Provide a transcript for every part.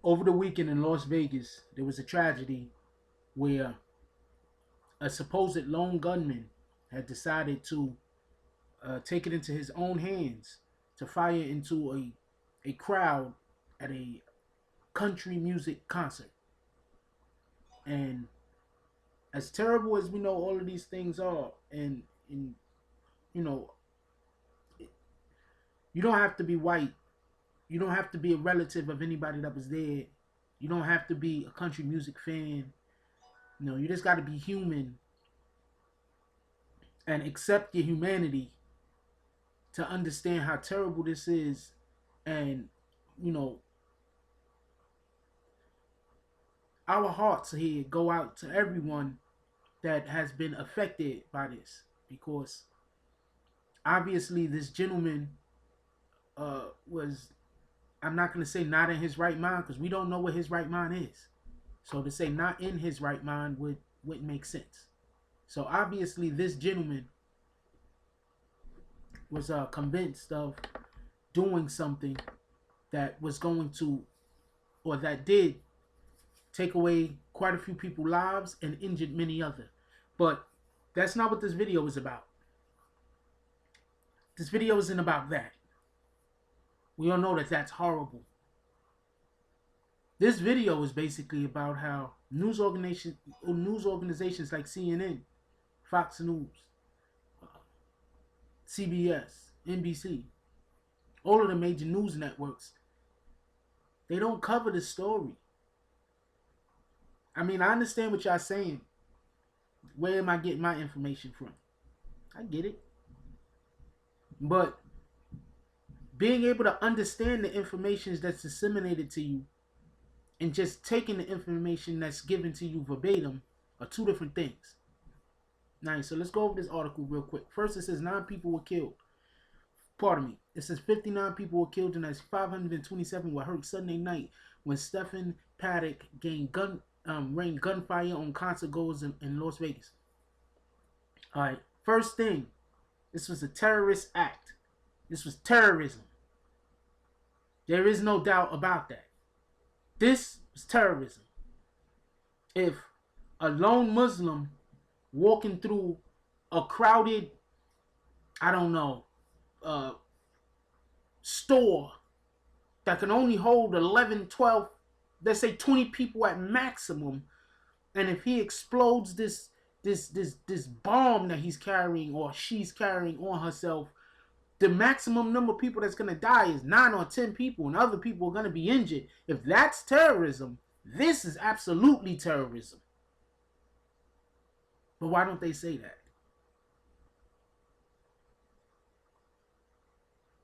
Over the weekend in Las Vegas, there was a tragedy where a supposed lone gunman had decided to take it into his own hands to fire into a crowd at a country music concert. And as terrible as we know all of these things are, and you know, you don't have to be white. You don't have to be a relative of anybody that was there. You don't have to be a country music fan. You just got to be human and accept your humanity to understand how terrible this is. And, you know, our hearts here go out to everyone that has been affected by this, because obviously this gentleman was, I'm not going to say not in his right mind, because we don't know what his right mind is. So to say not in his right mind wouldn't make sense. So obviously this gentleman was convinced of doing something that was going to, or that did, take away quite a few people's lives and injured many other. But that's not what this video is about. This video isn't about that. We all know that that's horrible. This video is basically about how news organizations like CNN, Fox News, CBS, NBC, all of the major news networks, they don't cover the story. I mean, I understand what y'all saying. Where am I getting my information from? I get it. But being able to understand the information that's disseminated to you and just taking the information that's given to you verbatim are two different things. Nice. So let's go over this article real quick. First, it says 9 people were killed. Pardon me. It says 59 people were killed and 527 were hurt Sunday night when Stephen Paddock rained gunfire on concert goers in Las Vegas. All right. First thing, this was a terrorist act. This was terrorism. There is no doubt about that. This was terrorism. If a lone Muslim walking through a crowded, I don't know, store that can only hold 11, 12, let's say 20 people at maximum, and if he explodes this bomb that he's carrying or she's carrying on herself, the maximum number of people that's going to die is 9 or 10 people, and other people are going to be injured. If that's terrorism, this is absolutely terrorism. But why don't they say that?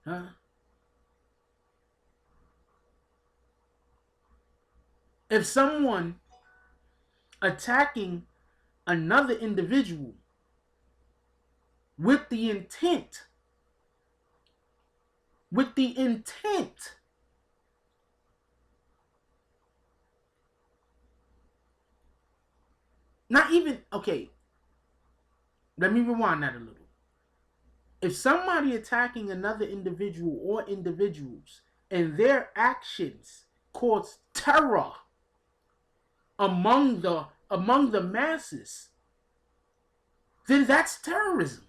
Huh? If someone attacking another individual with the intent, not even, okay, let me rewind that a little. If somebody attacking another individual or individuals and their actions cause terror among the masses, then that's terrorism.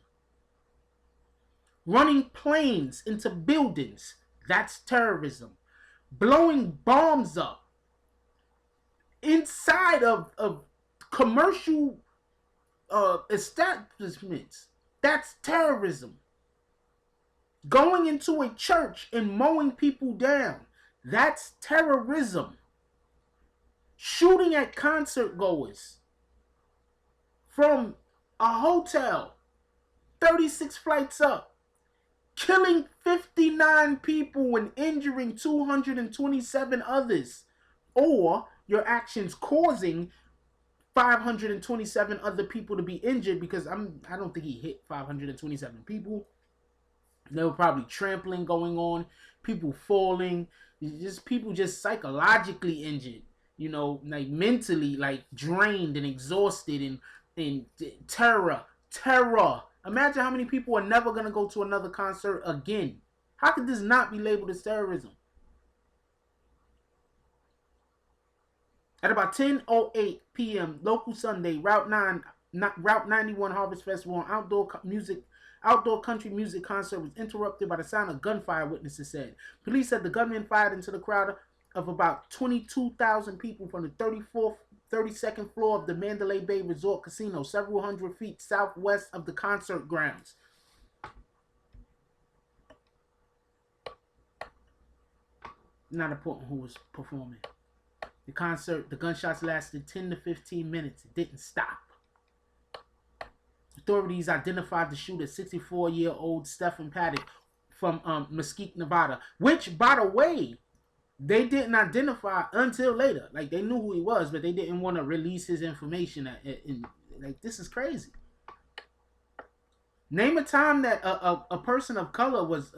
Running planes into buildings, that's terrorism. Blowing bombs up inside of commercial establishments, that's terrorism. Going into a church and mowing people down, that's terrorism. Shooting at concert goers from a hotel 36 flights up, killing 59 people and injuring 227 others, or your actions causing 527 other people to be injured, because I don't think he hit 527 people. There were probably trampling going on, people falling, just people just psychologically injured, like mentally, like drained and exhausted and terror. Imagine how many people are never going to go to another concert again. How could this not be labeled as terrorism? At about 10:08 p.m. local Sunday, Route 91 Harvest Festival and outdoor country music concert was interrupted by the sound of gunfire, witnesses said. Police said the gunmen fired into the crowd of about 22,000 people from the 32nd floor of the Mandalay Bay Resort Casino, several hundred feet southwest of the concert grounds. Not important who was performing. The gunshots lasted 10 to 15 minutes. It didn't stop. Authorities identified the shooter, 64-year-old Stephen Paddock from Mesquite, Nevada, which, by the way, they didn't identify until later. Like, they knew who he was, but they didn't want to release his information. Like, this is crazy. Name a time that a person of color was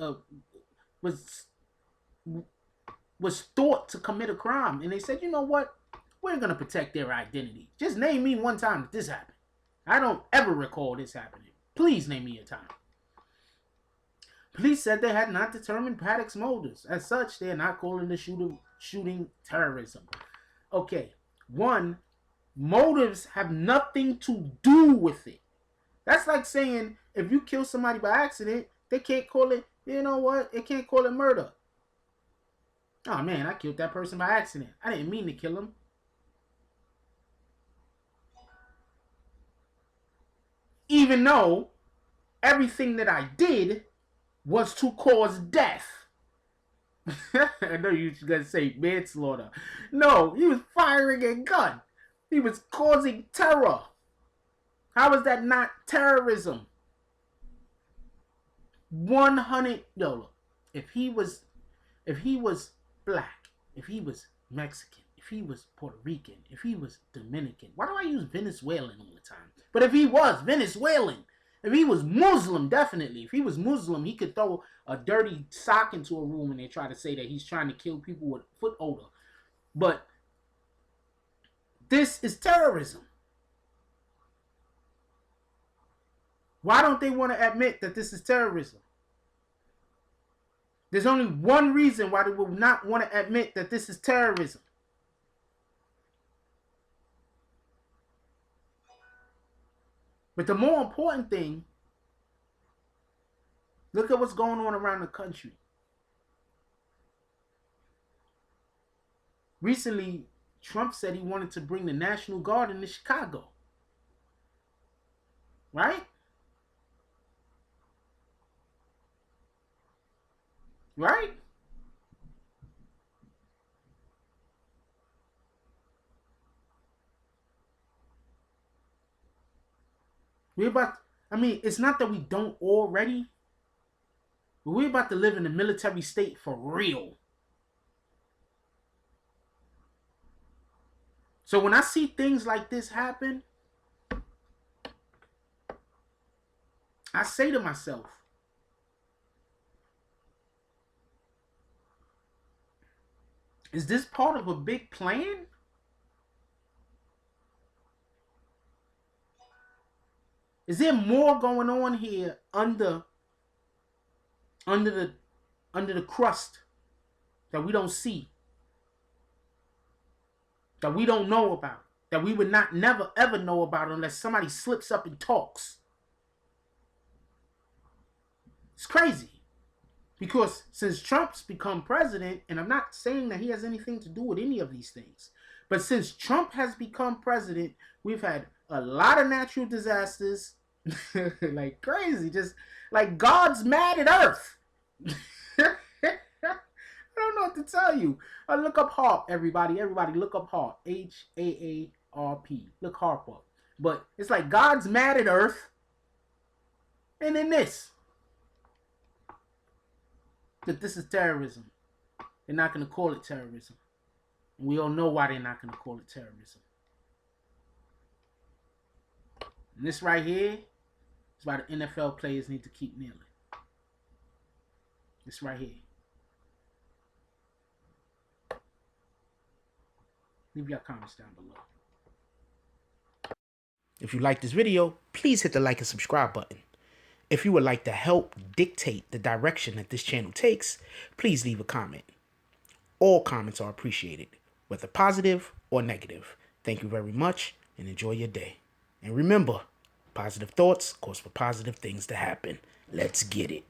thought to commit a crime, and they said, you know what? We're going to protect their identity. Just name me one time that this happened. I don't ever recall this happening. Please name me a time. Police said they had not determined Paddock's motives. As such, they are not calling the shooting terrorism. Okay. 1, motives have nothing to do with it. That's like saying if you kill somebody by accident, they can't call it, you know what? They can't call it murder. Oh man, I killed that person by accident. I didn't mean to kill him. Even though everything that I did was to cause death. I know you're going to say manslaughter. No, he was firing a gun. He was causing terror. How is that not terrorism? 100. Yo, look, if he was black, if he was Mexican, if he was Puerto Rican, if he was Dominican, why do I use Venezuelan all the time? But if he was Venezuelan, if he was Muslim, definitely. If he was Muslim, he could throw a dirty sock into a room and they try to say that he's trying to kill people with foot odor. But this is terrorism. Why don't they want to admit that this is terrorism? There's only one reason why they will not want to admit that this is terrorism. But the more important thing, look at what's going on around the country. Recently, Trump said he wanted to bring the National Guard into Chicago. Right? Right? It's not that we don't already, but we're about to live in a military state for real. So when I see things like this happen, I say to myself, is this part of a big plan? Is there more going on here under the crust that we don't see, that we don't know about, that we would not never ever know about unless somebody slips up and talks? It's crazy. Because since Trump's become president, and I'm not saying that he has anything to do with any of these things, but since Trump has become president, we've had a lot of natural disasters, like crazy, just like God's mad at Earth. I don't know what to tell you. Look up HAARP, everybody. Everybody, look up HAARP. HAARP. Look HAARP up. But it's like God's mad at Earth, and then this. That this is terrorism. They're not going to call it terrorism. And we all know why they're not going to call it terrorism. And this right here is why the NFL players need to keep kneeling. This right here. Leave your comments down below. If you like this video, please hit the like and subscribe button. If you would like to help dictate the direction that this channel takes, please leave a comment. All comments are appreciated, whether positive or negative. Thank you very much and enjoy your day. And remember, positive thoughts cause for positive things to happen. Let's get it.